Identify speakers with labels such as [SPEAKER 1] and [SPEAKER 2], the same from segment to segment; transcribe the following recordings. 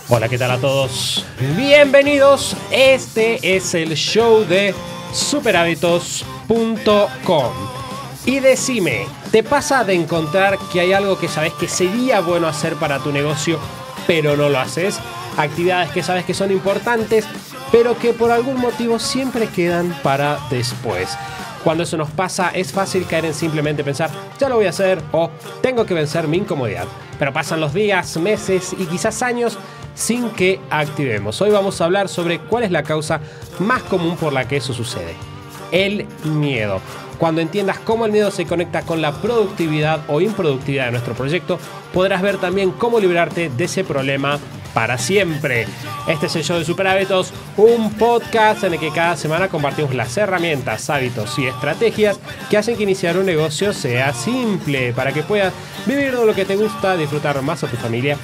[SPEAKER 1] Hola, ¿qué tal a todos? Bienvenidos. Este es el show de superhábitos.com. Y decime, ¿te pasa de encontrar que hay algo que sabes que sería bueno hacer para tu negocio, pero no lo haces? Actividades que sabes que son importantes, pero que por algún motivo siempre quedan para después. Cuando eso nos pasa, es fácil caer en simplemente pensar, ya lo voy a hacer, o tengo que vencer mi incomodidad. Pero pasan los días, meses y quizás años sin que activemos. Hoy vamos a hablar sobre cuál es la causa más común por la que eso sucede. El miedo. Cuando entiendas cómo el miedo se conecta con la productividad o improductividad de nuestro proyecto, podrás ver también cómo librarte de ese problema para siempre. Este es el show de Super Hábitos, un podcast en el que cada semana compartimos las herramientas, hábitos y estrategias que hacen que iniciar un negocio sea simple, para que puedas vivir de lo que te gusta, disfrutar más a tu familia,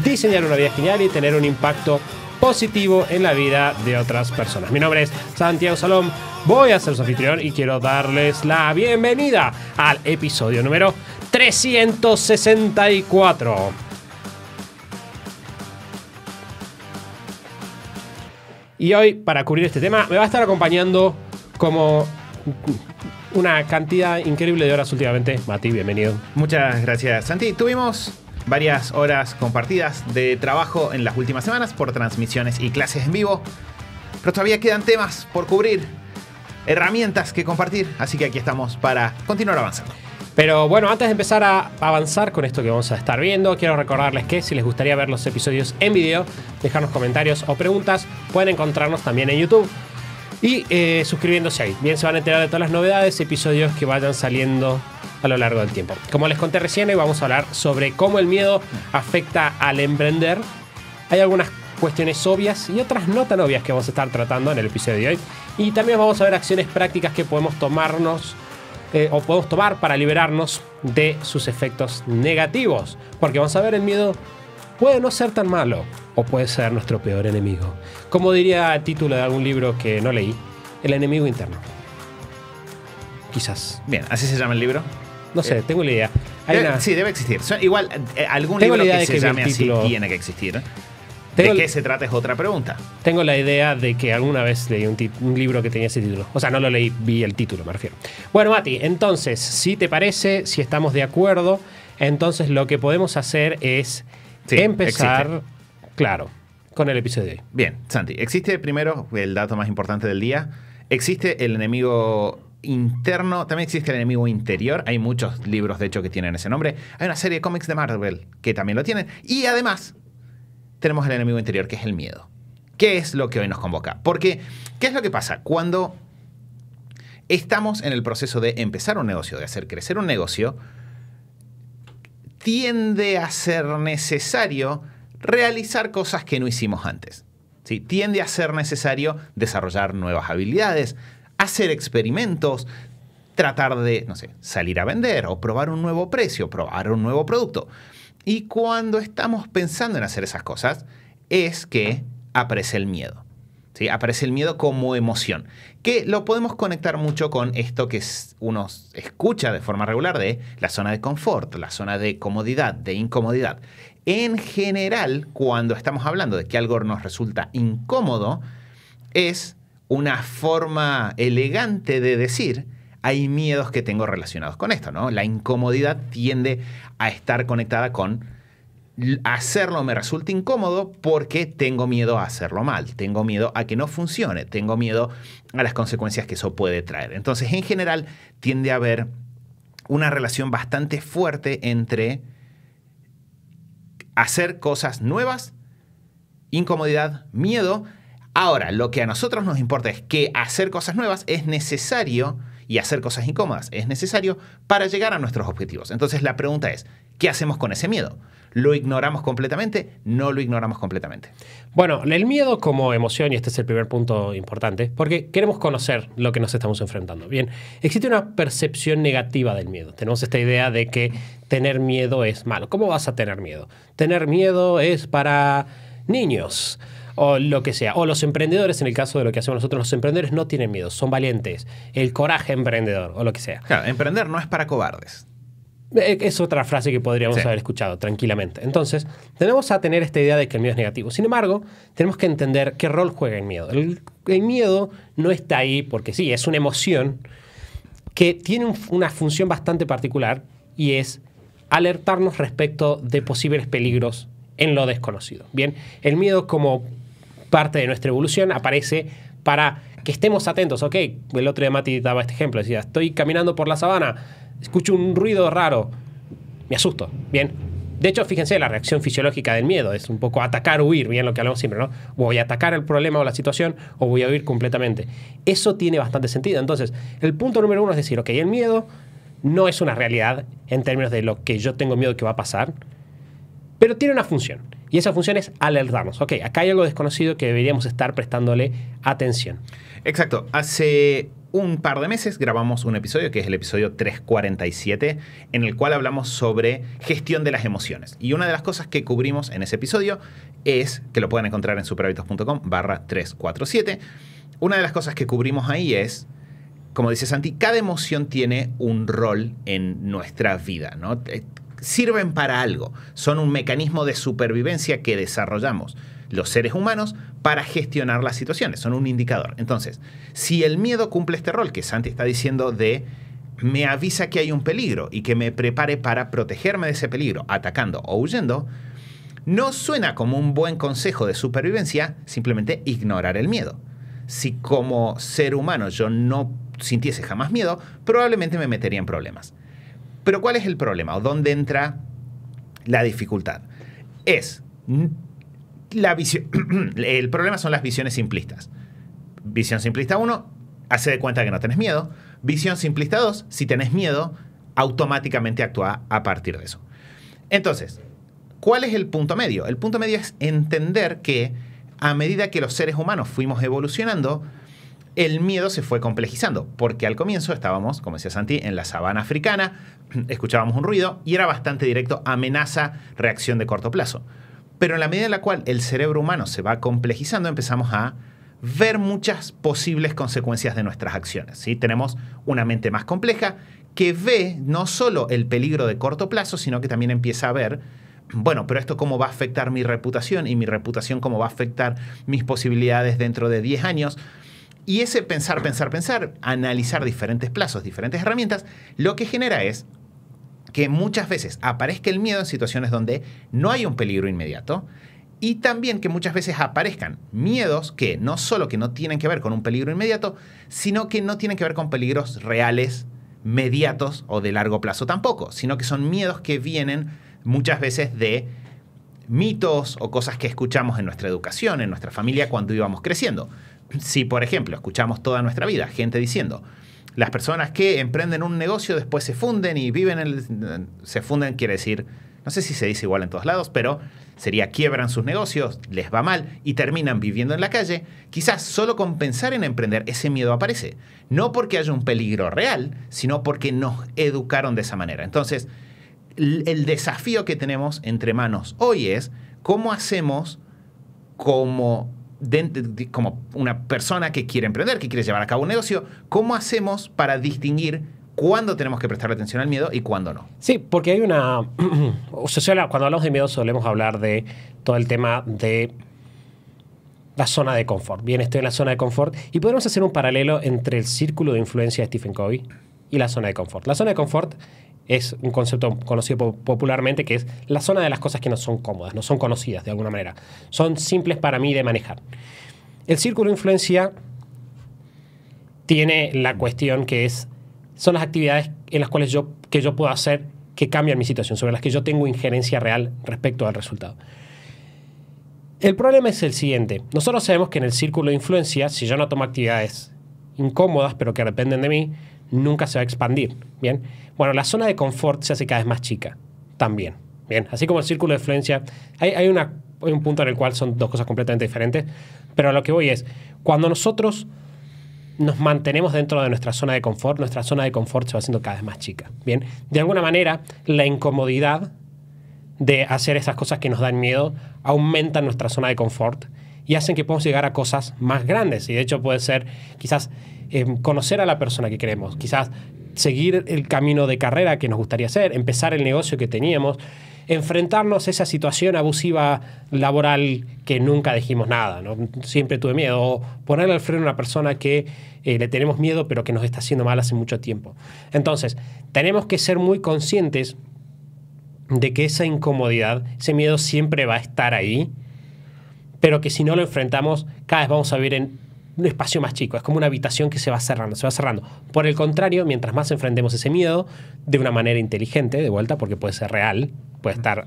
[SPEAKER 1] diseñar una vida genial y tener un impacto positivo en la vida de otras personas. Mi nombre es Santiago Salom, voy a ser su anfitrión y quiero darles la bienvenida al episodio número 364. Y hoy, para cubrir este tema, me va a estar acompañando como una cantidad increíble de horas últimamente. Mati, bienvenido.
[SPEAKER 2] Muchas gracias, Santi. Tuvimos varias horas compartidas de trabajo en las últimas semanas por transmisiones y clases en vivo, pero todavía quedan temas por cubrir, herramientas que compartir, así que aquí estamos para continuar avanzando.
[SPEAKER 1] Pero bueno, antes de empezar a avanzar con esto que vamos a estar viendo, quiero recordarles que si les gustaría ver los episodios en video, dejarnos comentarios o preguntas, pueden encontrarnos también en YouTube y suscribiéndose ahí. Bien, se van a enterar de todas las novedades, episodios que vayan saliendo a lo largo del tiempo. Como les conté recién, hoy vamos a hablar sobre cómo el miedo afecta al emprender. Hay algunas cuestiones obvias y otras no tan obvias que vamos a estar tratando en el episodio de hoy. Y también vamos a ver acciones prácticas que podemos tomarnos o podemos tomar para liberarnos de sus efectos negativos. Porque vamos a ver, el miedo puede no ser tan malo o puede ser nuestro peor enemigo. Como diría el título de algún libro que no leí, el enemigo interno. Quizás.
[SPEAKER 2] Bien, ¿así se llama el libro?
[SPEAKER 1] No sé, tengo la idea.
[SPEAKER 2] Sí, debe existir. Igual, algún libro que se llame así tiene que existir. ¿De qué se trata? Es otra pregunta.
[SPEAKER 1] Tengo la idea de que alguna vez leí un libro que tenía ese título. O sea, no lo leí, vi el título, me refiero. Bueno, Mati, entonces, si te parece, si estamos de acuerdo, entonces lo que podemos hacer es empezar, existe. Claro, con el episodio de hoy.
[SPEAKER 2] Bien, Santi, existe primero el dato más importante del día. Existe el enemigo interno, también existe el enemigo interior. Hay muchos libros, de hecho, que tienen ese nombre. Hay una serie de cómics de Marvel que también lo tienen. Y además tenemos el enemigo interior, que es el miedo. ¿Qué es lo que hoy nos convoca? Porque, ¿qué es lo que pasa? Cuando estamos en el proceso de empezar un negocio, de hacer crecer un negocio, tiende a ser necesario realizar cosas que no hicimos antes. ¿Sí? Tiende a ser necesario desarrollar nuevas habilidades, hacer experimentos, tratar de, no sé, salir a vender o probar un nuevo precio, probar un nuevo producto. Y cuando estamos pensando en hacer esas cosas, es que aparece el miedo. ¿Sí? Aparece el miedo como emoción, que lo podemos conectar mucho con esto que uno escucha de forma regular de la zona de confort, la zona de comodidad, de incomodidad. En general, cuando estamos hablando de que algo nos resulta incómodo, es una forma elegante de decir: hay miedos que tengo relacionados con esto, ¿no? La incomodidad tiende a estar conectada con hacerlo me resulta incómodo porque tengo miedo a hacerlo mal, tengo miedo a que no funcione, tengo miedo a las consecuencias que eso puede traer. Entonces, en general, tiende a haber una relación bastante fuerte entre hacer cosas nuevas, incomodidad, miedo. Ahora, lo que a nosotros nos importa es que hacer cosas nuevas es necesario y hacer cosas incómodas es necesario para llegar a nuestros objetivos. Entonces la pregunta es, ¿qué hacemos con ese miedo? ¿Lo ignoramos completamente? ¿No lo ignoramos completamente?
[SPEAKER 1] Bueno, el miedo como emoción, y este es el primer punto importante, porque queremos conocer lo que nos estamos enfrentando. Bien, existe una percepción negativa del miedo. Tenemos esta idea de que tener miedo es malo. ¿Cómo vas a tener miedo? Tener miedo es para niños. o lo que sea. O los emprendedores, en el caso de lo que hacemos nosotros, los emprendedores no tienen miedo, son valientes. El coraje emprendedor, o lo que sea.
[SPEAKER 2] Claro, emprender no es para cobardes.
[SPEAKER 1] Es otra frase que podríamos haber escuchado tranquilamente. Entonces, tenemos a tener esta idea de que el miedo es negativo. Sin embargo, tenemos que entender qué rol juega el miedo. El miedo no está ahí porque sí, es una emoción que tiene una función bastante particular y es alertarnos respecto de posibles peligros en lo desconocido. Bien, el miedo como parte de nuestra evolución aparece para que estemos atentos. Ok, el otro día Mati daba este ejemplo, decía, estoy caminando por la sabana, escucho un ruido raro, me asusto. Bien, de hecho, fíjense, la reacción fisiológica del miedo es un poco atacar o huir, bien lo que hablamos siempre, ¿no? Voy a atacar el problema o la situación o voy a huir completamente. Eso tiene bastante sentido. Entonces, el punto número uno es decir, ok, el miedo no es una realidad en términos de lo que yo tengo miedo que va a pasar, pero tiene una función. Y esa función es alertarnos. Ok, acá hay algo desconocido que deberíamos estar prestándole atención.
[SPEAKER 2] Exacto. Hace un par de meses grabamos un episodio, que es el episodio 347, en el cual hablamos sobre gestión de las emociones. Y una de las cosas que cubrimos en ese episodio es, que lo pueden encontrar en superhábitos.com/347, una de las cosas que cubrimos ahí es, como dice Santi, cada emoción tiene un rol en nuestra vida, ¿no? Sirven para algo. Son un mecanismo de supervivencia que desarrollamos los seres humanos para gestionar las situaciones. Son un indicador. Entonces, si el miedo cumple este rol que Santi está diciendo de me avisa que hay un peligro y que me prepare para protegerme de ese peligro, atacando o huyendo, no suena como un buen consejo de supervivencia simplemente ignorar el miedo. Si como ser humano yo no sintiese jamás miedo, probablemente me metería en problemas. Pero ¿cuál es el problema? ¿O dónde entra la dificultad? Es la visión. El problema son las visiones simplistas. Visión simplista 1, hace de cuenta que no tenés miedo. Visión simplista 2, si tenés miedo, automáticamente actúa a partir de eso. Entonces, ¿cuál es el punto medio? El punto medio es entender que a medida que los seres humanos fuimos evolucionando, el miedo se fue complejizando, porque al comienzo estábamos, como decía Santi, en la sabana africana, escuchábamos un ruido y era bastante directo, amenaza, reacción de corto plazo. Pero en la medida en la cual el cerebro humano se va complejizando, empezamos a ver muchas posibles consecuencias de nuestras acciones, ¿sí? Tenemos una mente más compleja que ve no solo el peligro de corto plazo, sino que también empieza a ver, bueno, pero esto cómo va a afectar mi reputación y mi reputación cómo va a afectar mis posibilidades dentro de 10 años. Y ese pensar, analizar diferentes plazos, diferentes herramientas, lo que genera es que muchas veces aparezca el miedo en situaciones donde no hay un peligro inmediato y también que muchas veces aparezcan miedos que no solo que no tienen que ver con un peligro inmediato, sino que no tienen que ver con peligros reales, mediatos o de largo plazo tampoco, sino que son miedos que vienen muchas veces de mitos o cosas que escuchamos en nuestra educación, en nuestra familia cuando íbamos creciendo. Si, por ejemplo, escuchamos toda nuestra vida gente diciendo las personas que emprenden un negocio después se funden y viven se funden quiere decir, no sé si se dice igual en todos lados, pero sería quiebran sus negocios, les va mal y terminan viviendo en la calle, quizás solo con pensar en emprender ese miedo aparece. No porque haya un peligro real, sino porque nos educaron de esa manera. Entonces, el desafío que tenemos entre manos hoy es cómo hacemos como una persona que quiere emprender, que quiere llevar a cabo un negocio, ¿cómo hacemos para distinguir cuándo tenemos que prestarle atención al miedo y cuándo no?
[SPEAKER 1] Sí, porque hay una... cuando hablamos de miedo solemos hablar de todo el tema de la zona de confort. Bien, estoy en la zona de confort y podemos hacer un paralelo entre el círculo de influencia de Stephen Covey y la zona de confort. La zona de confort es un concepto conocido popularmente que es la zona de las cosas que no son cómodas, no son conocidas de alguna manera. Son simples para mí de manejar. El círculo de influencia tiene la cuestión que son las actividades en las cuales yo puedo hacer que cambian mi situación, sobre las que yo tengo injerencia real respecto al resultado. El problema es el siguiente. Nosotros sabemos que en el círculo de influencia, si yo no tomo actividades incómodas, pero que dependen de mí, nunca se va a expandir. ¿Bien? Bueno, la zona de confort se hace cada vez más chica también. ¿Bien? Así como el círculo de influencia, hay un punto en el cual son dos cosas completamente diferentes, pero a lo que voy es, cuando nosotros nos mantenemos dentro de nuestra zona de confort se va haciendo cada vez más chica. ¿Bien? De alguna manera, la incomodidad de hacer esas cosas que nos dan miedo aumenta nuestra zona de confort y hacen que podamos llegar a cosas más grandes. Y de hecho puede ser quizás conocer a la persona que queremos, quizás seguir el camino de carrera que nos gustaría hacer, empezar el negocio que teníamos, enfrentarnos a esa situación abusiva laboral que nunca dijimos nada, ¿no? Siempre tuve miedo. O ponerle al freno a una persona que le tenemos miedo pero que nos está haciendo mal hace mucho tiempo. Entonces, tenemos que ser muy conscientes de que esa incomodidad, ese miedo siempre va a estar ahí, pero que si no lo enfrentamos, cada vez vamos a vivir en un espacio más chico. Es como una habitación que se va cerrando, se va cerrando. Por el contrario, mientras más enfrentemos ese miedo de una manera inteligente, de vuelta, porque puede ser real, puede estar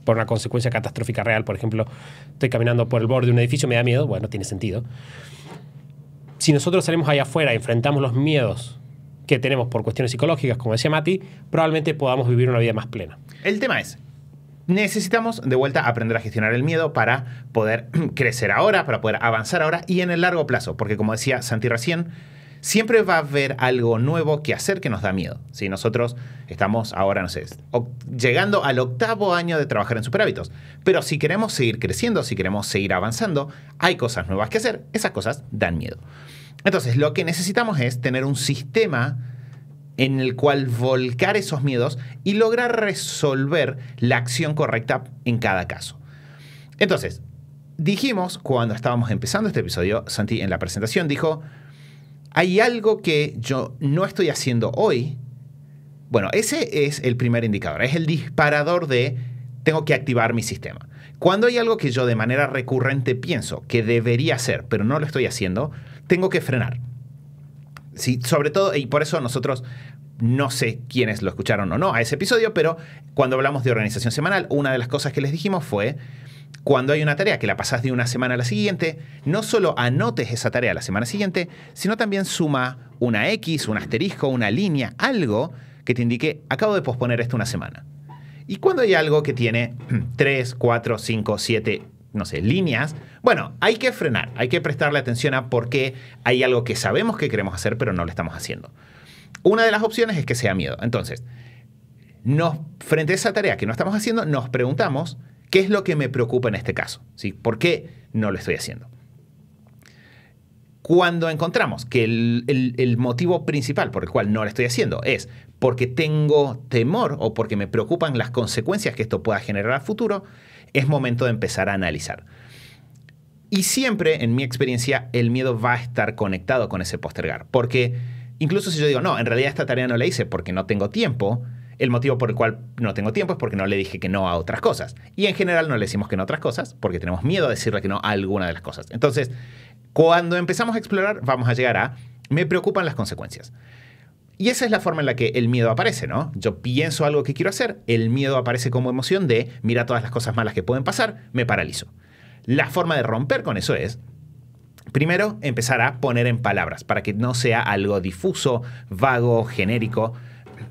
[SPEAKER 1] por una consecuencia catastrófica real. Por ejemplo, estoy caminando por el borde de un edificio, me da miedo. Bueno, tiene sentido. Si nosotros salimos allá afuera y enfrentamos los miedos que tenemos por cuestiones psicológicas, como decía Mati, probablemente podamos vivir una vida más plena.
[SPEAKER 2] El tema es, necesitamos de vuelta aprender a gestionar el miedo para poder crecer ahora, para poder avanzar ahora y en el largo plazo. Porque como decía Santi recién, siempre va a haber algo nuevo que hacer que nos da miedo. Si nosotros estamos ahora, no sé, llegando al 8º año de trabajar en Superhábitos. Pero si queremos seguir creciendo, si queremos seguir avanzando, hay cosas nuevas que hacer. Esas cosas dan miedo. Entonces, lo que necesitamos es tener un sistema en el cual volcar esos miedos y lograr resolver la acción correcta en cada caso. Entonces, dijimos cuando estábamos empezando este episodio, Santi en la presentación dijo, hay algo que yo no estoy haciendo hoy. Bueno, ese es el primer indicador, es el disparador de tengo que activar mi sistema. Cuando hay algo que yo de manera recurrente pienso que debería hacer, pero no lo estoy haciendo, tengo que frenar. Sí, sobre todo, y por eso nosotros, no sé quiénes lo escucharon o no a ese episodio, pero cuando hablamos de organización semanal, una de las cosas que les dijimos fue, cuando hay una tarea que la pasás de una semana a la siguiente, no solo anotes esa tarea la semana siguiente, sino también suma una X, un asterisco, una línea, algo que te indique, acabo de posponer esto una semana. Y cuando hay algo que tiene 3, 4, 5, 7, no sé, líneas, bueno, hay que frenar, hay que prestarle atención a por qué hay algo que sabemos que queremos hacer, pero no lo estamos haciendo. Una de las opciones es que sea miedo. Entonces, frente a esa tarea que no estamos haciendo, nos preguntamos, ¿qué es lo que me preocupa en este caso? ¿Sí? ¿Por qué no lo estoy haciendo? Cuando encontramos que el motivo principal por el cual no lo estoy haciendo es porque tengo temor o porque me preocupan las consecuencias que esto pueda generar a futuro, es momento de empezar a analizar. Y siempre, en mi experiencia, el miedo va a estar conectado con ese postergar. Porque incluso si yo digo, no, en realidad esta tarea no la hice porque no tengo tiempo, el motivo por el cual no tengo tiempo es porque no le dije que no a otras cosas. Y en general no le decimos que no a otras cosas porque tenemos miedo a decirle que no a alguna de las cosas. Entonces, cuando empezamos a explorar, vamos a llegar a, me preocupan las consecuencias. Y esa es la forma en la que el miedo aparece, ¿no? Yo pienso algo que quiero hacer, el miedo aparece como emoción de, mira todas las cosas malas que pueden pasar, me paralizo. La forma de romper con eso es, primero, empezar a poner en palabras para que no sea algo difuso, vago, genérico.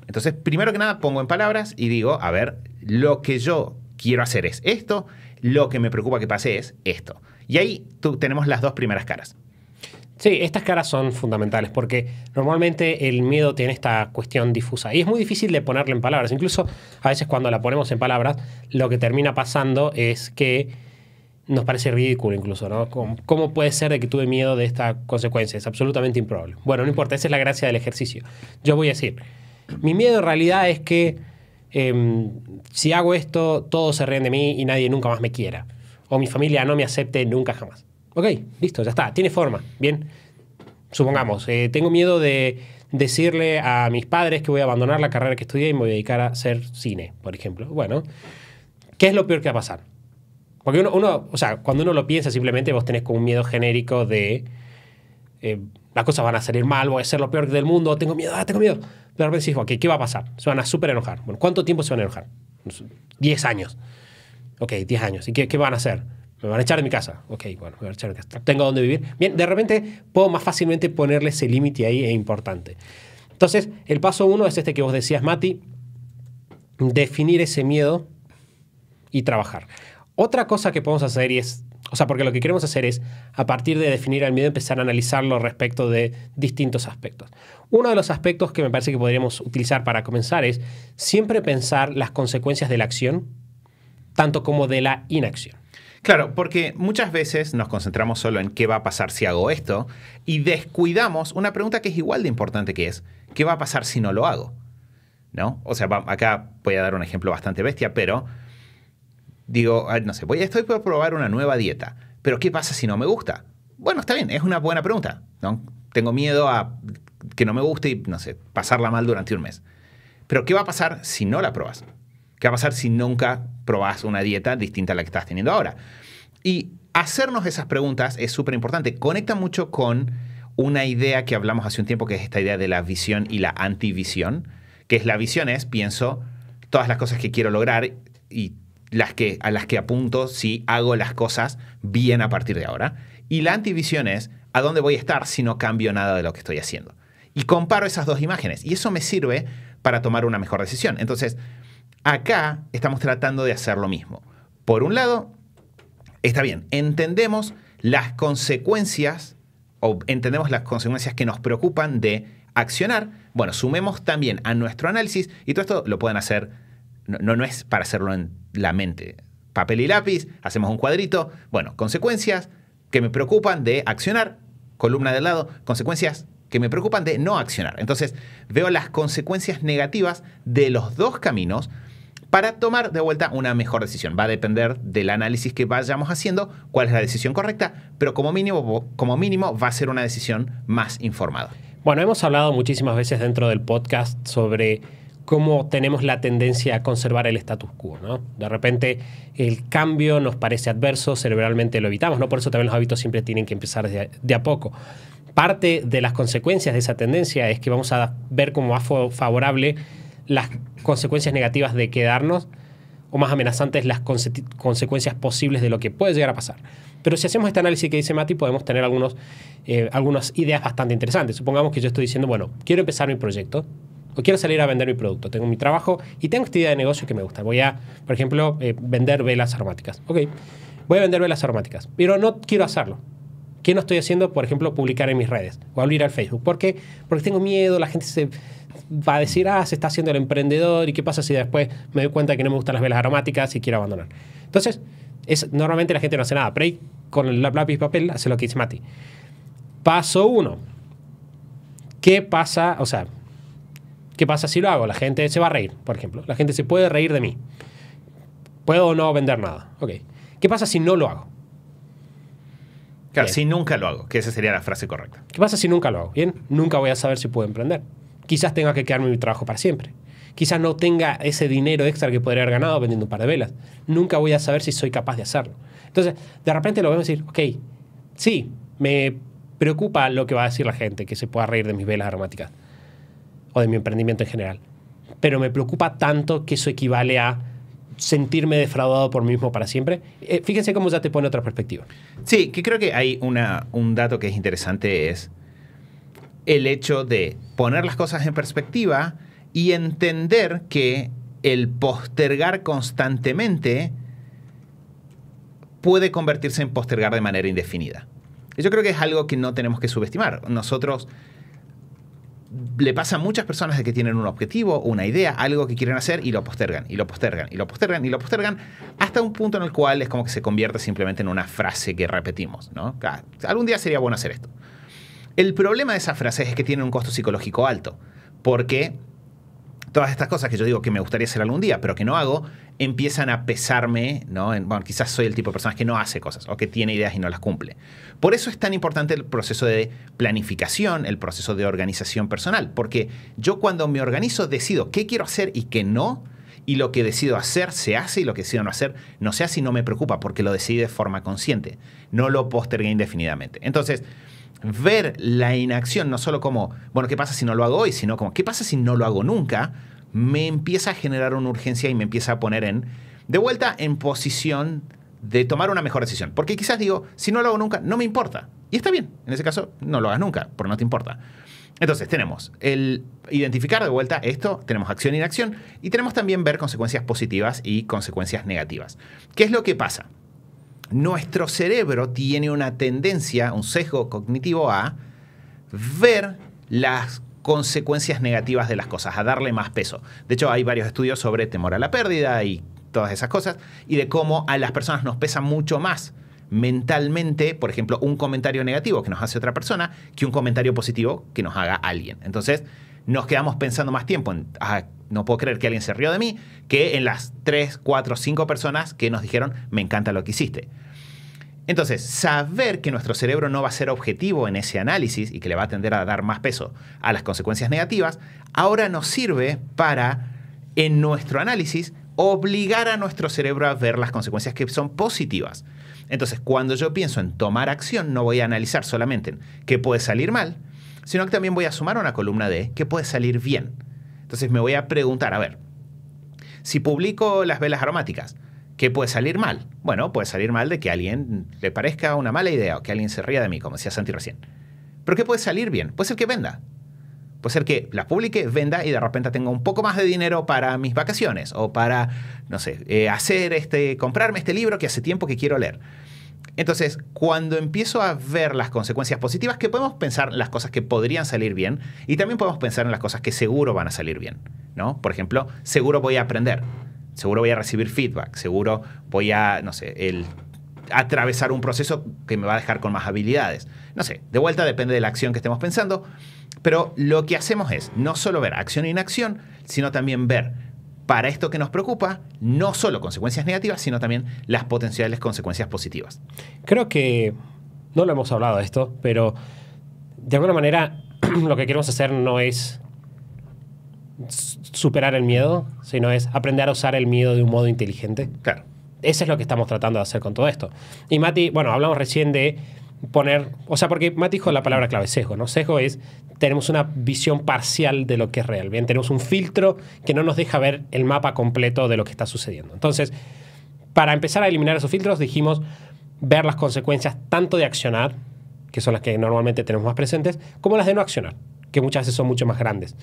[SPEAKER 2] Entonces, primero que nada, pongo en palabras y digo, a ver, lo que yo quiero hacer es esto, lo que me preocupa que pase es esto. Y ahí tenemos las dos primeras caras.
[SPEAKER 1] Sí, estas caras son fundamentales porque normalmente el miedo tiene esta cuestión difusa y es muy difícil de ponerlo en palabras. Incluso a veces cuando la ponemos en palabras, lo que termina pasando es que nos parece ridículo incluso, ¿no? ¿Cómo puede ser de que tuve miedo de esta consecuencia? Es absolutamente improbable. Bueno, no importa, esa es la gracia del ejercicio. Yo voy a decir, mi miedo en realidad es que si hago esto, todos se ríen de mí y nadie nunca más me quiera. O mi familia no me acepte nunca jamás. Ok, listo, ya está, tiene forma. Bien, supongamos, tengo miedo de decirle a mis padres que voy a abandonar la carrera que estudié y me voy a dedicar a hacer cine, por ejemplo. Bueno, ¿qué es lo peor que va a pasar? Porque o sea, cuando uno lo piensa, simplemente vos tenés como un miedo genérico de las cosas van a salir mal, voy a ser lo peor del mundo, tengo miedo, tengo miedo. Pero de repente decís, ok, ¿qué va a pasar? Se van a súper enojar. Bueno, ¿cuánto tiempo se van a enojar? 10 años. Ok, 10 años. ¿Y qué van a hacer? Me van a echar de mi casa. Ok, bueno, me van a echar de mi casa. ¿Tengo dónde vivir? Bien, de repente puedo más fácilmente ponerle ese límite ahí, es importante. Entonces, el paso 1 es este que vos decías, Mati, definir ese miedo y trabajar. Otra cosa que podemos hacer porque lo que queremos hacer es, a partir de definir el miedo, empezar a analizarlo respecto de distintos aspectos. Uno de los aspectos que me parece que podríamos utilizar para comenzar es siempre pensar las consecuencias de la acción, tanto como de la inacción.
[SPEAKER 2] Claro, porque muchas veces nos concentramos solo en qué va a pasar si hago esto y descuidamos una pregunta que es igual de importante, que es ¿qué va a pasar si no lo hago? ¿No? O sea, acá voy a dar un ejemplo bastante bestia, pero digo, no sé, estoy por probar una nueva dieta, pero ¿qué pasa si no me gusta? Bueno, está bien, es una buena pregunta, ¿no? Tengo miedo a que no me guste y, no sé, pasarla mal durante un mes. Pero ¿qué va a pasar si no la probas? ¿Qué va a pasar si nunca probás una dieta distinta a la que estás teniendo ahora? Y hacernos esas preguntas es súper importante. Conecta mucho con una idea que hablamos hace un tiempo, que es esta idea de la visión y la antivisión. Que es la visión es, pienso, todas las cosas que quiero lograr y a las que apunto si hago las cosas bien a partir de ahora. Y la antivisión es a dónde voy a estar si no cambio nada de lo que estoy haciendo. Y comparo esas dos imágenes. Y eso me sirve para tomar una mejor decisión. Entonces, acá estamos tratando de hacer lo mismo. Por un lado, está bien, entendemos las consecuencias que nos preocupan de accionar. Bueno, sumemos también a nuestro análisis, y todo esto lo pueden hacer, no es para hacerlo en la mente. Papel y lápiz, hacemos un cuadrito. Bueno, consecuencias que me preocupan de accionar, columna del lado, consecuencias que me preocupan de no accionar. Entonces, veo las consecuencias negativas de los dos caminos para tomar de vuelta una mejor decisión. Va a depender del análisis que vayamos haciendo, cuál es la decisión correcta, pero como mínimo va a ser una decisión más informada.
[SPEAKER 1] Bueno, hemos hablado muchísimas veces dentro del podcast sobre cómo tenemos la tendencia a conservar el status quo, ¿no? De repente el cambio nos parece adverso, cerebralmente lo evitamos, ¿no? Por eso también los hábitos siempre tienen que empezar de a poco. Parte de las consecuencias de esa tendencia es que vamos a ver como favorable las consecuencias negativas de quedarnos, o más amenazantes las consecuencias posibles de lo que puede llegar a pasar. Pero si hacemos este análisis que dice Mati, podemos tener algunas ideas bastante interesantes. Supongamos que yo estoy diciendo, bueno, quiero empezar mi proyecto, o quiero salir a vender mi producto. Tengo mi trabajo y tengo esta idea de negocio que me gusta. Voy a, por ejemplo, vender velas aromáticas. Ok, voy a vender velas aromáticas, pero no quiero hacerlo. ¿Qué no estoy haciendo? Por ejemplo, publicar en mis redes o abrir al Facebook. ¿Por qué? Porque tengo miedo, la gente se va a decir, se está haciendo el emprendedor, ¿y qué pasa si después me doy cuenta de que no me gustan las velas aromáticas y quiero abandonar? Entonces, normalmente la gente no hace nada, pero ahí con el lápiz y papel hace lo que dice Mati. Paso 1. ¿Qué pasa? O sea, ¿qué pasa si lo hago? La gente se va a reír, por ejemplo. La gente se puede reír de mí. ¿Puedo no vender nada? Ok. ¿Qué pasa si no lo hago?
[SPEAKER 2] Claro,
[SPEAKER 1] Bien.
[SPEAKER 2] si nunca lo hago, que esa sería la frase correcta.
[SPEAKER 1] ¿Qué pasa si nunca lo hago? Bien, nunca voy a saber si puedo emprender. Quizás tenga que quedarme en mi trabajo para siempre. Quizás no tenga ese dinero extra que podría haber ganado vendiendo un par de velas. Nunca voy a saber si soy capaz de hacerlo. Entonces, de repente lo vemos y decir, ok, sí, me preocupa lo que va a decir la gente, que se pueda reír de mis velas aromáticas o de mi emprendimiento en general. Pero me preocupa tanto que eso equivale a sentirme defraudado por mí mismo para siempre. Fíjense cómo ya te pone otra perspectiva.
[SPEAKER 2] Sí, que creo que hay un dato que es interesante, es el hecho de poner las cosas en perspectiva y entender que el postergar constantemente puede convertirse en postergar de manera indefinida. Y yo creo que es algo que no tenemos que subestimar. Nosotros le pasa a muchas personas de que tienen un objetivo, una idea, algo que quieren hacer y lo postergan, y lo postergan, y lo postergan, y lo postergan, hasta un punto en el cual es como que se convierte simplemente en una frase que repetimos, ¿no? Algún día sería bueno hacer esto. El problema de esas frases es que tienen un costo psicológico alto, porque todas estas cosas que yo digo que me gustaría hacer algún día, pero que no hago, empiezan a pesarme, ¿no? Bueno, quizás soy el tipo de persona que no hace cosas o que tiene ideas y no las cumple. Por eso es tan importante el proceso de planificación, el proceso de organización personal, porque yo cuando me organizo decido qué quiero hacer y qué no, y lo que decido hacer se hace y lo que decido no hacer no se hace y no me preocupa porque lo decidí de forma consciente, no lo postergué indefinidamente. Entonces, ver la inacción no solo como, bueno, ¿qué pasa si no lo hago hoy? Sino como, ¿qué pasa si no lo hago nunca? Me empieza a generar una urgencia y me empieza a poner de vuelta en posición de tomar una mejor decisión. Porque quizás digo, si no lo hago nunca, no me importa. Y está bien, en ese caso, no lo hagas nunca, porque no te importa. Entonces, tenemos el identificar de vuelta esto, tenemos acción e inacción, y tenemos también ver consecuencias positivas y consecuencias negativas. ¿Qué es lo que pasa? Nuestro cerebro tiene una tendencia, un sesgo cognitivo a ver las consecuencias negativas de las cosas, a darle más peso. De hecho, hay varios estudios sobre temor a la pérdida y todas esas cosas, y de cómo a las personas nos pesa mucho más mentalmente, por ejemplo, un comentario negativo que nos hace otra persona que un comentario positivo que nos haga alguien. Entonces, nos quedamos pensando más tiempo en, no puedo creer que alguien se rió de mí, que en las 3, 4, 5 personas que nos dijeron, me encanta lo que hiciste. Entonces, saber que nuestro cerebro no va a ser objetivo en ese análisis y que le va a tender a dar más peso a las consecuencias negativas, ahora nos sirve para, en nuestro análisis, obligar a nuestro cerebro a ver las consecuencias que son positivas. Entonces, cuando yo pienso en tomar acción, no voy a analizar solamente en qué puede salir mal, sino que también voy a sumar una columna de qué puede salir bien. Entonces, me voy a preguntar, a ver, si publico las velas aromáticas, ¿qué puede salir mal? Bueno, puede salir mal de que a alguien le parezca una mala idea o que alguien se ría de mí, como decía Santi recién. ¿Pero qué puede salir bien? Puede ser que venda. Puede ser que las publique, venda y de repente tenga un poco más de dinero para mis vacaciones o para, no sé, comprarme este libro que hace tiempo que quiero leer. Entonces, cuando empiezo a ver las consecuencias positivas, que podemos pensar en las cosas que podrían salir bien y también podemos pensar en las cosas que seguro van a salir bien, ¿no? Por ejemplo, seguro voy a aprender, seguro voy a recibir feedback, seguro voy a, no sé, atravesar un proceso que me va a dejar con más habilidades. No sé, de vuelta depende de la acción que estemos pensando, pero lo que hacemos es no solo ver acción e inacción, sino también ver para esto que nos preocupa, no solo consecuencias negativas, sino también las potenciales consecuencias positivas.
[SPEAKER 1] Creo que no lo hemos hablado de esto, pero de alguna manera lo que queremos hacer no es superar el miedo, sino es aprender a usar el miedo de un modo inteligente.
[SPEAKER 2] Claro.
[SPEAKER 1] Eso es lo que estamos tratando de hacer con todo esto. Y Mati, bueno, hablamos recién de poner, o sea, porque Mati dijo la palabra clave, sesgo, ¿no? Sesgo es, tenemos una visión parcial de lo que es real, ¿bien? Tenemos un filtro que no nos deja ver el mapa completo de lo que está sucediendo. Entonces, para empezar a eliminar esos filtros, dijimos ver las consecuencias tanto de accionar, que son las que normalmente tenemos más presentes, como las de no accionar, que muchas veces son mucho más grandes.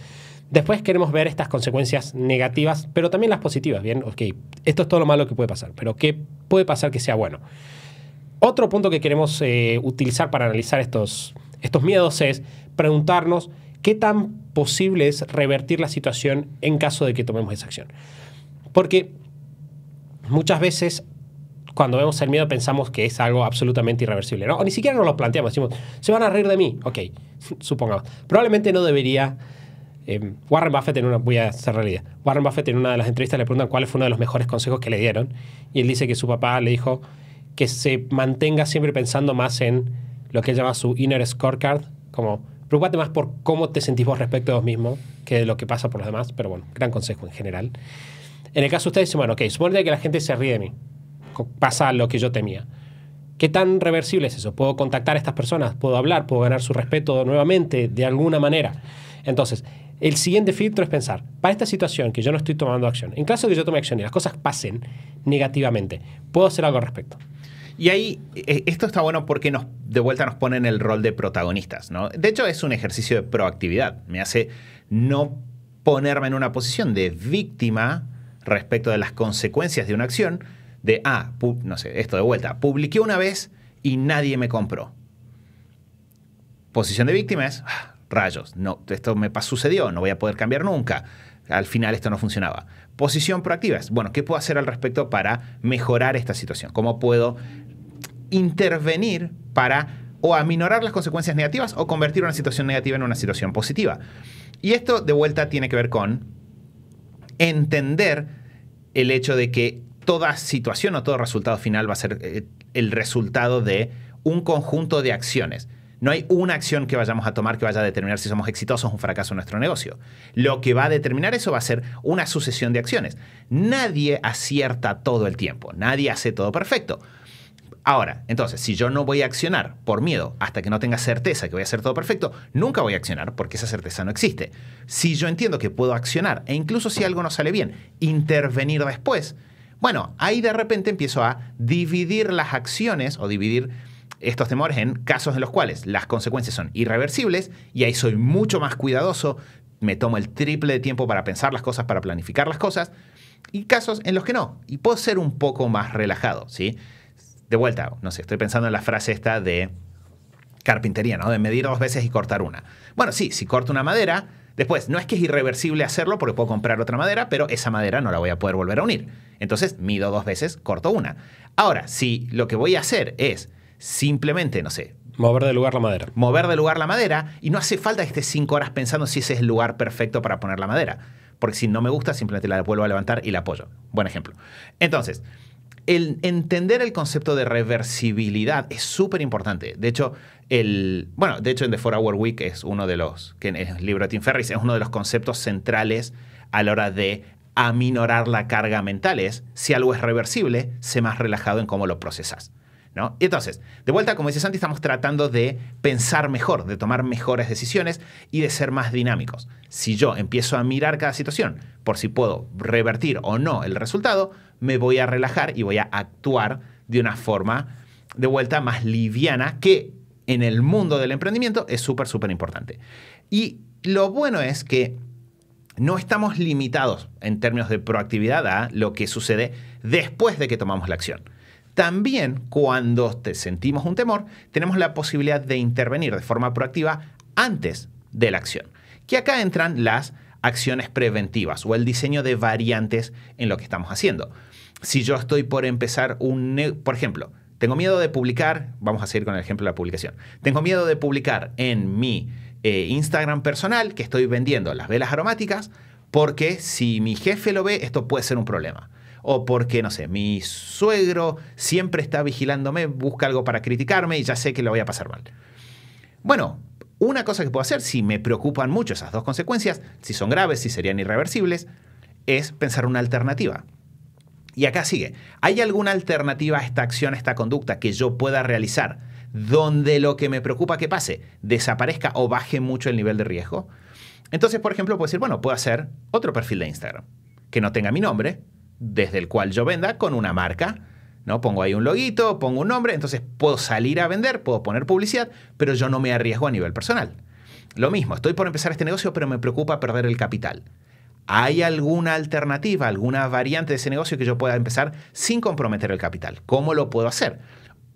[SPEAKER 1] Después queremos ver estas consecuencias negativas, pero también las positivas, ¿bien? Ok, esto es todo lo malo que puede pasar, pero ¿qué puede pasar que sea bueno? Otro punto que queremos utilizar para analizar estos miedos es preguntarnos qué tan posible es revertir la situación en caso de que tomemos esa acción. Porque muchas veces cuando vemos el miedo pensamos que es algo absolutamente irreversible, ¿no? O ni siquiera nos lo planteamos, decimos, se van a reír de mí. Ok, supongamos. Probablemente no debería... Warren Buffett voy a hacer realidad. Warren Buffett en una de las entrevistas le preguntan cuál fue uno de los mejores consejos que le dieron y él dice que su papá le dijo que se mantenga siempre pensando más en lo que él llama su inner scorecard, como preocúpate más por cómo te sentís vos respecto de vos mismo que de lo que pasa por los demás, pero bueno, gran consejo en general. En el caso de ustedes, bueno, ok, suponete que la gente se ríe de mí, pasa lo que yo temía. ¿Qué tan reversible es eso? ¿Puedo contactar a estas personas? ¿Puedo hablar? ¿Puedo ganar su respeto nuevamente de alguna manera? Entonces, el siguiente filtro es pensar, para esta situación que yo no estoy tomando acción, en caso de que yo tome acción y las cosas pasen negativamente, ¿puedo hacer algo al respecto?
[SPEAKER 2] Y ahí, esto está bueno porque de vuelta nos pone en el rol de protagonistas, ¿no? De hecho, es un ejercicio de proactividad. Me hace no ponerme en una posición de víctima respecto de las consecuencias de una acción, de, no sé, esto de vuelta, publiqué una vez y nadie me compró. Posición de víctima es, rayos, no, esto me sucedió, no voy a poder cambiar nunca. Al final esto no funcionaba. Posición proactiva es, bueno, ¿qué puedo hacer al respecto para mejorar esta situación? ¿Cómo puedo intervenir para o aminorar las consecuencias negativas o convertir una situación negativa en una situación positiva? Y esto de vuelta tiene que ver con entender el hecho de que toda situación o todo resultado final va a ser el resultado de un conjunto de acciones. No hay una acción que vayamos a tomar que vaya a determinar si somos exitosos o un fracaso en nuestro negocio. Lo que va a determinar eso va a ser una sucesión de acciones. Nadie acierta todo el tiempo. Nadie hace todo perfecto. Ahora, entonces, si yo no voy a accionar por miedo hasta que no tenga certeza que voy a hacer todo perfecto, nunca voy a accionar porque esa certeza no existe. Si yo entiendo que puedo accionar e incluso si algo no sale bien, intervenir después, bueno, ahí de repente empiezo a dividir las acciones o dividir estos temores en casos en los cuales las consecuencias son irreversibles y ahí soy mucho más cuidadoso, me tomo el triple de tiempo para pensar las cosas, para planificar las cosas, y casos en los que no, y puedo ser un poco más relajado, ¿sí? De vuelta, no sé, estoy pensando en la frase esta de carpintería, ¿no? De medir 2 veces y cortar una. Bueno, sí, si corto una madera, Después, no es que es irreversible hacerlo porque puedo comprar otra madera, pero esa madera no la voy a poder volver a unir. Entonces, mido 2 veces, corto una. Ahora, si lo que voy a hacer es simplemente, no sé,
[SPEAKER 1] mover de lugar la madera.
[SPEAKER 2] Mover de lugar la madera, y no hace falta que estés 5 horas pensando si ese es el lugar perfecto para poner la madera. Porque si no me gusta, simplemente la vuelvo a levantar y la apoyo. Buen ejemplo. Entonces, el entender el concepto de reversibilidad es súper importante. De hecho, en The 4-Hour Week es uno de los, que en el libro de Tim Ferriss, es uno de los conceptos centrales a la hora de aminorar la carga mental. Es, si algo es reversible, sé más relajado en cómo lo procesas, ¿no? Y entonces, de vuelta, como dice Santi, estamos tratando de pensar mejor, de tomar mejores decisiones y de ser más dinámicos. Si yo empiezo a mirar cada situación por si puedo revertir o no el resultado, me voy a relajar y voy a actuar de una forma, de vuelta, más liviana, que en el mundo del emprendimiento es súper, súper importante. Y lo bueno es que no estamos limitados en términos de proactividad a lo que sucede después de que tomamos la acción. También, cuando sentimos un temor, tenemos la posibilidad de intervenir de forma proactiva antes de la acción. Que acá entran las acciones preventivas o el diseño de variantes en lo que estamos haciendo. Si yo estoy por empezar por ejemplo, tengo miedo de publicar, vamos a seguir con el ejemplo de la publicación. Tengo miedo de publicar en mi Instagram personal que estoy vendiendo las velas aromáticas porque si mi jefe lo ve, esto puede ser un problema. O porque, no sé, mi suegro siempre está vigilándome, busca algo para criticarme y ya sé que lo voy a pasar mal. Bueno, una cosa que puedo hacer, si me preocupan mucho esas dos consecuencias, si son graves, si serían irreversibles, es pensar una alternativa. Y acá sigue. ¿Hay alguna alternativa a esta acción, a esta conducta que yo pueda realizar donde lo que me preocupa que pase desaparezca o baje mucho el nivel de riesgo? Entonces, por ejemplo, puedo decir, bueno, puedo hacer otro perfil de Instagram que no tenga mi nombre, desde el cual yo venda con una marca, ¿no? Pongo ahí un loguito, pongo un nombre, entonces puedo salir a vender, puedo poner publicidad, pero yo no me arriesgo a nivel personal. Lo mismo, estoy por empezar este negocio, pero me preocupa perder el capital. ¿Hay alguna alternativa, alguna variante de ese negocio que yo pueda empezar sin comprometer el capital? ¿Cómo lo puedo hacer?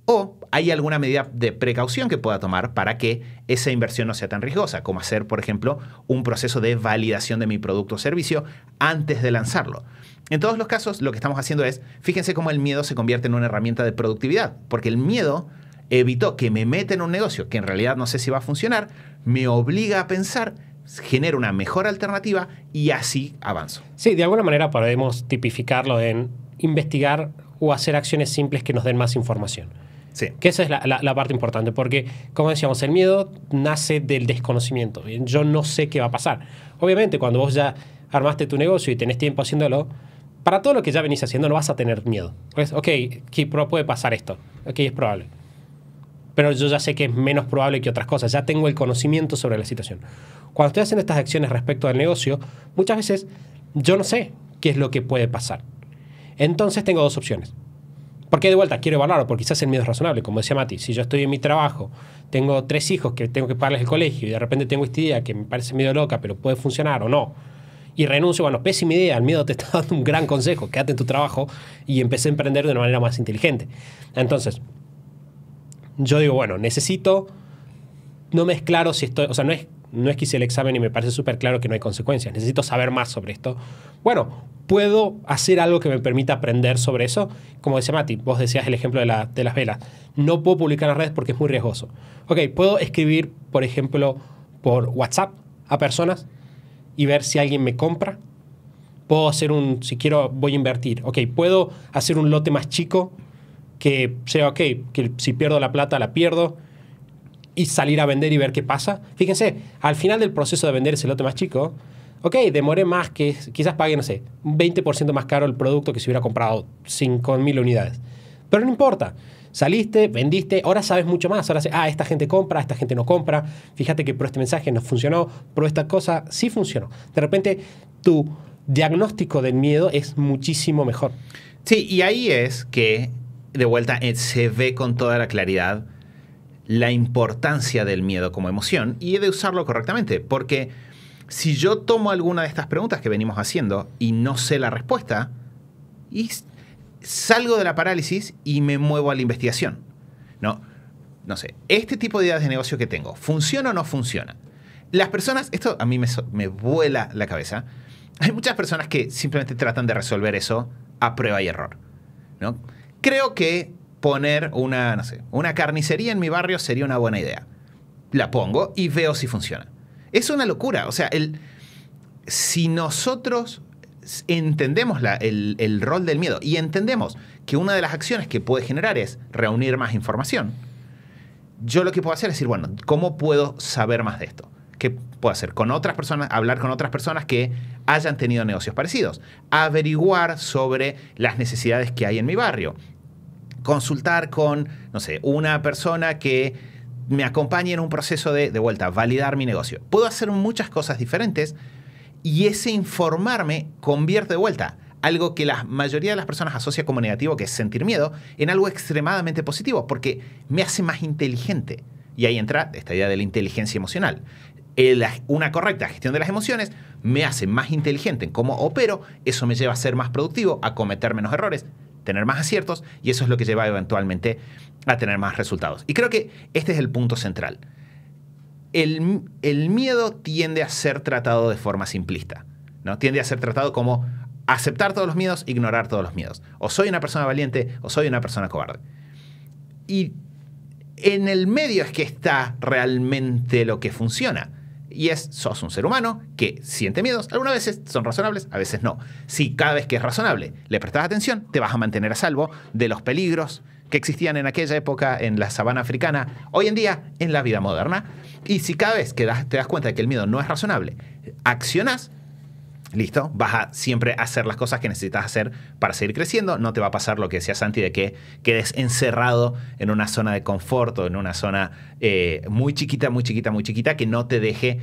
[SPEAKER 2] ¿O hay alguna medida de precaución que pueda tomar para que esa inversión no sea tan riesgosa? Como hacer, por ejemplo, un proceso de validación de mi producto o servicio antes de lanzarlo. En todos los casos, lo que estamos haciendo es, fíjense cómo el miedo se convierte en una herramienta de productividad, porque el miedo evitó que me meta en un negocio que en realidad no sé si va a funcionar, me obliga a pensar, genera una mejor alternativa y así avanzo.
[SPEAKER 1] Sí, de alguna manera podemos tipificarlo en investigar o hacer acciones simples que nos den más información.
[SPEAKER 2] Sí.
[SPEAKER 1] Que esa es la parte importante, porque, como decíamos, el miedo nace del desconocimiento. Yo no sé qué va a pasar. Obviamente, cuando vos ya armaste tu negocio y tenés tiempo haciéndolo, para todo lo que ya venís haciendo no vas a tener miedo. Pues, ok, puede pasar esto. Ok, es probable. Pero yo ya sé que es menos probable que otras cosas. Ya tengo el conocimiento sobre la situación. Cuando estoy haciendo estas acciones respecto al negocio, muchas veces yo no sé qué es lo que puede pasar. Entonces tengo dos opciones. ¿Por qué de vuelta quiero evaluarlo? Porque quizás el miedo es razonable. Como decía Mati, si yo estoy en mi trabajo, tengo 3 hijos que tengo que pagarles el colegio y de repente tengo esta idea que me parece medio loca, pero puede funcionar o no, y renuncio, bueno, pésima idea, el miedo te está dando un gran consejo, quédate en tu trabajo y empecé a emprender de una manera más inteligente. Entonces, yo digo, bueno, necesito, no me es claro si estoy, o sea, no es que hice el examen y me parece súper claro que no hay consecuencias, necesito saber más sobre esto. Bueno, ¿puedo hacer algo que me permita aprender sobre eso? Como decía Mati, vos decías el ejemplo de las velas. No puedo publicar en las redes porque es muy riesgoso. Ok, ¿puedo escribir, por ejemplo, por WhatsApp a personas y ver si alguien me compra? Puedo hacer si quiero, voy a invertir. Ok, ¿puedo hacer un lote más chico que sea, ok, que si pierdo la plata la pierdo y salir a vender y ver qué pasa? Fíjense, al final del proceso de vender ese lote más chico, ok, demoré más, que quizás pague, no sé, un 20% más caro el producto que si hubiera comprado 5.000 unidades. Pero no importa. Saliste, vendiste, ahora sabes mucho más. Ahora sé, esta gente compra, esta gente no compra. Fíjate que por este mensaje no funcionó, por esta cosa sí funcionó. De repente, tu diagnóstico del miedo es muchísimo mejor.
[SPEAKER 2] Sí, y ahí es que, de vuelta, se ve con toda la claridad la importancia del miedo como emoción y de usarlo correctamente. Porque si yo tomo alguna de estas preguntas que venimos haciendo y no sé la respuesta, y salgo de la parálisis y me muevo a la investigación. No sé, este tipo de ideas de negocio que tengo, ¿funciona o no funciona? Las personas, esto a mí me vuela la cabeza. Hay muchas personas que simplemente tratan de resolver eso a prueba y error, ¿no? Creo que poner una carnicería en mi barrio sería una buena idea. La pongo y veo si funciona. Es una locura. O sea, si nosotros entendemos el rol del miedo y entendemos que una de las acciones que puede generar es reunir más información, yo lo que puedo hacer es decir, bueno, ¿cómo puedo saber más de esto? ¿Qué puedo hacer? Con otras personas, hablar con otras personas que hayan tenido negocios parecidos. Averiguar sobre las necesidades que hay en mi barrio. Consultar con, no sé, una persona que me acompañe en un proceso de vuelta, validar mi negocio. Puedo hacer muchas cosas diferentes y ese informarme convierte de vuelta algo que la mayoría de las personas asocia como negativo, que es sentir miedo, en algo extremadamente positivo, porque me hace más inteligente. Y ahí entra esta idea de la inteligencia emocional. Una correcta gestión de las emociones me hace más inteligente en cómo opero, eso me lleva a ser más productivo, a cometer menos errores, tener más aciertos, y eso es lo que lleva eventualmente a tener más resultados. Y creo que este es el punto central. El miedo tiende a ser tratado de forma simplista, ¿no? Tiende a ser tratado como aceptar todos los miedos, ignorar todos los miedos. O soy una persona valiente o soy una persona cobarde. Y en el medio es que está realmente lo que funciona. Y sos un ser humano que siente miedos. Algunas veces son razonables, a veces no. Si cada vez que es razonable le prestas atención, te vas a mantener a salvo de los peligros que existían en aquella época en la sabana africana, hoy en día en la vida moderna. Y si cada vez que te das cuenta de que el miedo no es razonable, accionas, listo, vas a siempre hacer las cosas que necesitas hacer para seguir creciendo. No te va a pasar lo que decía Santi de que quedes encerrado en una zona de confort o en una zona muy chiquita, muy chiquita, muy chiquita, que no te deje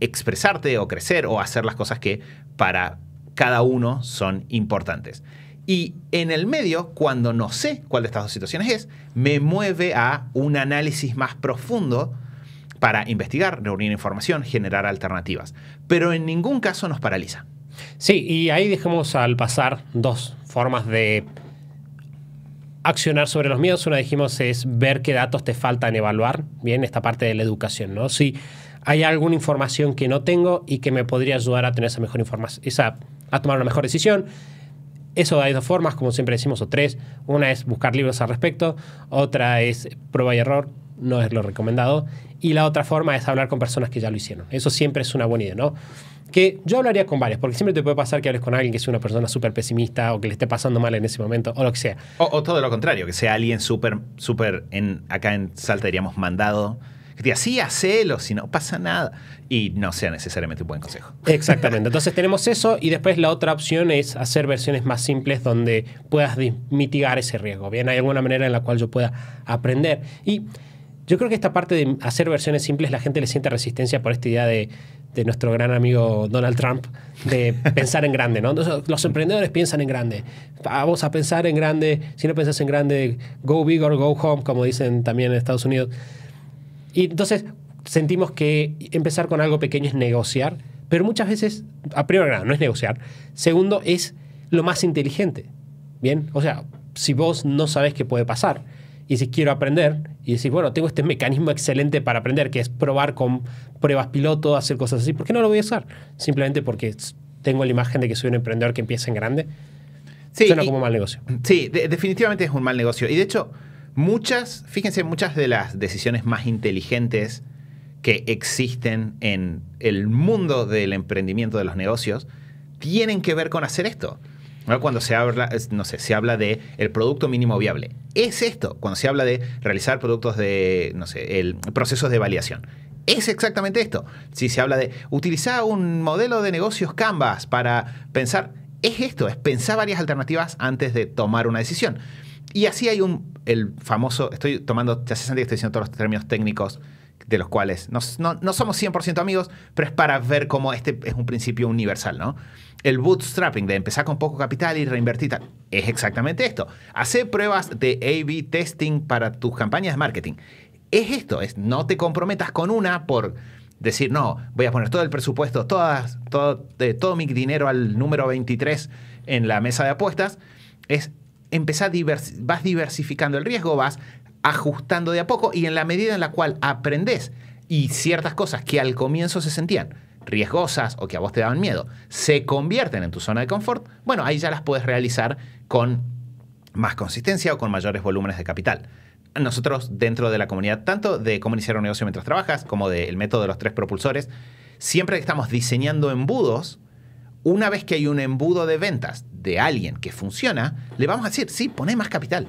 [SPEAKER 2] expresarte o crecer o hacer las cosas que para cada uno son importantes. Y en el medio, cuando no sé cuál de estas dos situaciones es, me mueve a un análisis más profundo para investigar, reunir información, generar alternativas. Pero en ningún caso nos paraliza.
[SPEAKER 1] Sí, y ahí dejamos al pasar dos formas de accionar sobre los miedos. Una, dijimos, es ver qué datos te faltan evaluar. Bien, esta parte de la educación, ¿no? Si hay alguna información que no tengo y que me podría ayudar a tener esa mejor información, a tomar una mejor decisión. Eso hay dos formas, como siempre decimos, o tres. Una es buscar libros al respecto. Otra es prueba y error. No es lo recomendado. Y la otra forma es hablar con personas que ya lo hicieron. Eso siempre es una buena idea, ¿no? Que yo hablaría con varios, porque siempre te puede pasar que hables con alguien que sea una persona súper pesimista o que le esté pasando mal en ese momento, o lo que sea.
[SPEAKER 2] O todo lo contrario, que sea alguien súper, acá en Salta diríamos mandado, que te diga, sí, hacelo, si no pasa nada, y no sea necesariamente un buen consejo.
[SPEAKER 1] Exactamente. Entonces tenemos eso, y después la otra opción es hacer versiones más simples donde puedas mitigar ese riesgo. Bien, hay alguna manera en la cual yo pueda aprender. Y yo creo que esta parte de hacer versiones simples, la gente le siente resistencia por esta idea de nuestro gran amigo Donald Trump, de pensar en grande, ¿no? Entonces, los emprendedores piensan en grande. Vamos a pensar en grande. Si no pensás en grande, go big or go home, como dicen también en Estados Unidos. Y entonces sentimos que empezar con algo pequeño es negociar, pero muchas veces, a primera no es negociar. Segundo, es lo más inteligente. ¿Bien? O sea, si vos no sabés qué puede pasar, y si quiero aprender, y decir, bueno, tengo este mecanismo excelente para aprender, que es probar con pruebas piloto, hacer cosas así, ¿por qué no lo voy a usar? Simplemente porque tengo la imagen de que soy un emprendedor que empieza en grande. Sí, suena como un mal negocio.
[SPEAKER 2] Sí, definitivamente es un mal negocio. Y de hecho, fíjense, muchas de las decisiones más inteligentes que existen en el mundo del emprendimiento de los negocios tienen que ver con hacer esto. Cuando se habla, se habla de el producto mínimo viable. Es esto. Cuando se habla de realizar productos de, procesos de validación. Es exactamente esto. Si se habla de utilizar un modelo de negocios Canvas para pensar, es esto. Es pensar varias alternativas antes de tomar una decisión. Y así hay el famoso, estoy tomando, ya se siente que estoy diciendo todos los términos técnicos de los cuales no somos 100% amigos, pero es para ver cómo este es un principio universal, ¿no? El bootstrapping, de empezar con poco capital y reinvertir, es exactamente esto. Hacer pruebas de A/B testing para tus campañas de marketing. Es esto, no te comprometas con una por decir, no, voy a poner todo el presupuesto, todo mi dinero al número 23 en la mesa de apuestas. Es empezar, vas diversificando el riesgo, vas ajustando de a poco, y en la medida en la cual aprendes Y ciertas cosas que al comienzo se sentían riesgosas o que a vos te daban miedo, se convierten en tu zona de confort, bueno, ahí ya las puedes realizar con más consistencia o con mayores volúmenes de capital. Nosotros, dentro de la comunidad, tanto de cómo iniciar un negocio mientras trabajas, como del método de los 3 propulsores, siempre que estamos diseñando embudos, una vez que hay un embudo de ventas de alguien que funciona, le vamos a decir, sí, poné más capital.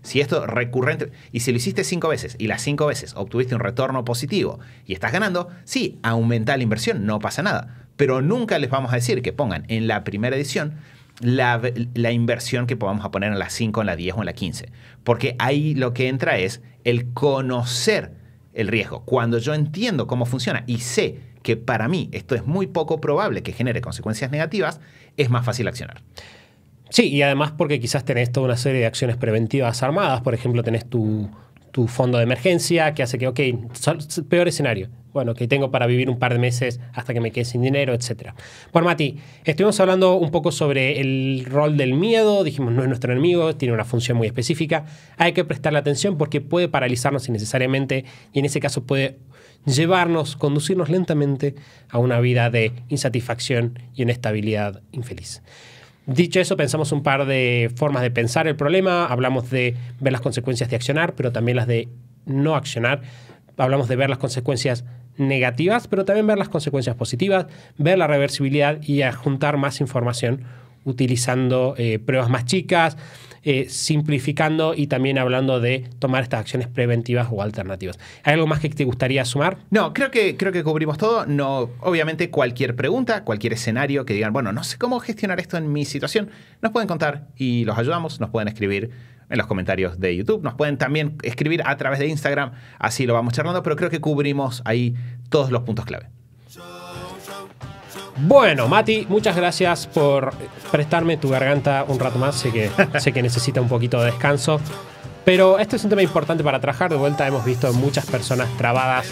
[SPEAKER 2] Si esto recurrente, y si lo hiciste 5 veces y las 5 veces obtuviste un retorno positivo y estás ganando, sí, aumenta la inversión, no pasa nada. Pero nunca les vamos a decir que pongan en la primera edición la inversión que podamos poner en la 5, en la 10 o en la 15. Porque ahí lo que entra es el conocer el riesgo. Cuando yo entiendo cómo funciona y sé que para mí esto es muy poco probable que genere consecuencias negativas, es más fácil accionar.
[SPEAKER 1] Sí, y además porque quizás tenés toda una serie de acciones preventivas armadas. Por ejemplo, tenés tu fondo de emergencia que hace que, ok, peor escenario. Bueno, que tengo para vivir un par de meses hasta que me quede sin dinero, etc. Bueno, Mati, estuvimos hablando un poco sobre el rol del miedo. Dijimos, no es nuestro enemigo, tiene una función muy específica. Hay que prestarle atención porque puede paralizarnos innecesariamente y en ese caso puede conducirnos lentamente a una vida de insatisfacción y inestabilidad infeliz. Dicho eso, pensamos un par de formas de pensar el problema. Hablamos de ver las consecuencias de accionar, pero también las de no accionar. Hablamos de ver las consecuencias negativas, pero también ver las consecuencias positivas, ver la reversibilidad y adjuntar más información utilizando pruebas más chicas, simplificando y también hablando de tomar estas acciones preventivas o alternativas. ¿Hay algo más que te gustaría sumar?
[SPEAKER 2] No, creo que cubrimos todo. No, obviamente cualquier pregunta, cualquier escenario que digan, bueno, no sé cómo gestionar esto en mi situación, nos pueden contar y los ayudamos. Nos pueden escribir en los comentarios de YouTube. Nos pueden también escribir a través de Instagram. Así lo vamos charlando, pero creo que cubrimos ahí todos los puntos clave.
[SPEAKER 1] Bueno, Mati, muchas gracias por prestarme tu garganta un rato más. Sé que necesita un poquito de descanso. Pero este es un tema importante para trabajar. De vuelta hemos visto muchas personas trabadas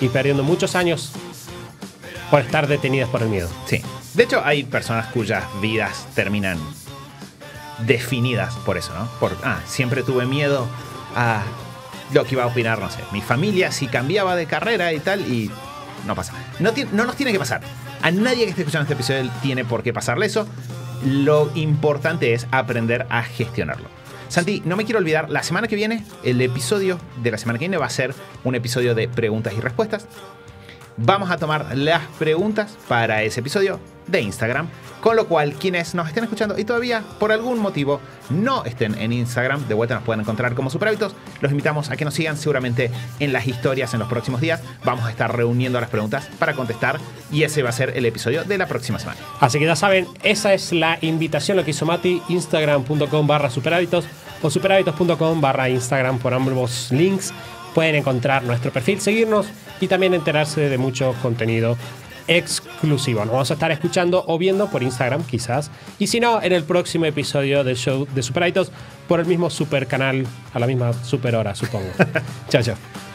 [SPEAKER 1] y perdiendo muchos años por estar detenidas por el miedo.
[SPEAKER 2] Sí. De hecho, hay personas cuyas vidas terminan definidas por eso, ¿no? Siempre tuve miedo a lo que iba a opinar, no sé, mi familia si cambiaba de carrera y tal, y no pasa. No nos tiene que pasar. A nadie que esté escuchando este episodio tiene por qué pasarle eso. Lo importante es aprender a gestionarlo. Santi, no me quiero olvidar, la semana que viene, el episodio de la semana que viene va a ser un episodio de preguntas y respuestas. Vamos a tomar las preguntas para ese episodio de Instagram, con lo cual quienes nos estén escuchando y todavía por algún motivo no estén en Instagram, de vuelta nos pueden encontrar como Superhábitos. Los invitamos a que nos sigan seguramente en las historias en los próximos días. Vamos a estar reuniendo las preguntas para contestar y ese va a ser el episodio de la próxima semana.
[SPEAKER 1] Así que ya saben, esa es la invitación, lo que hizo Mati, instagram.com/superhábitos o superhábitos.com/Instagram. Por ambos links pueden encontrar nuestro perfil, seguirnos y también enterarse de mucho contenido exclusivo. Nos vamos a estar escuchando o viendo por Instagram quizás, y si no, en el próximo episodio del show de Superhábitos por el mismo super canal a la misma super hora, supongo. Chao, chao.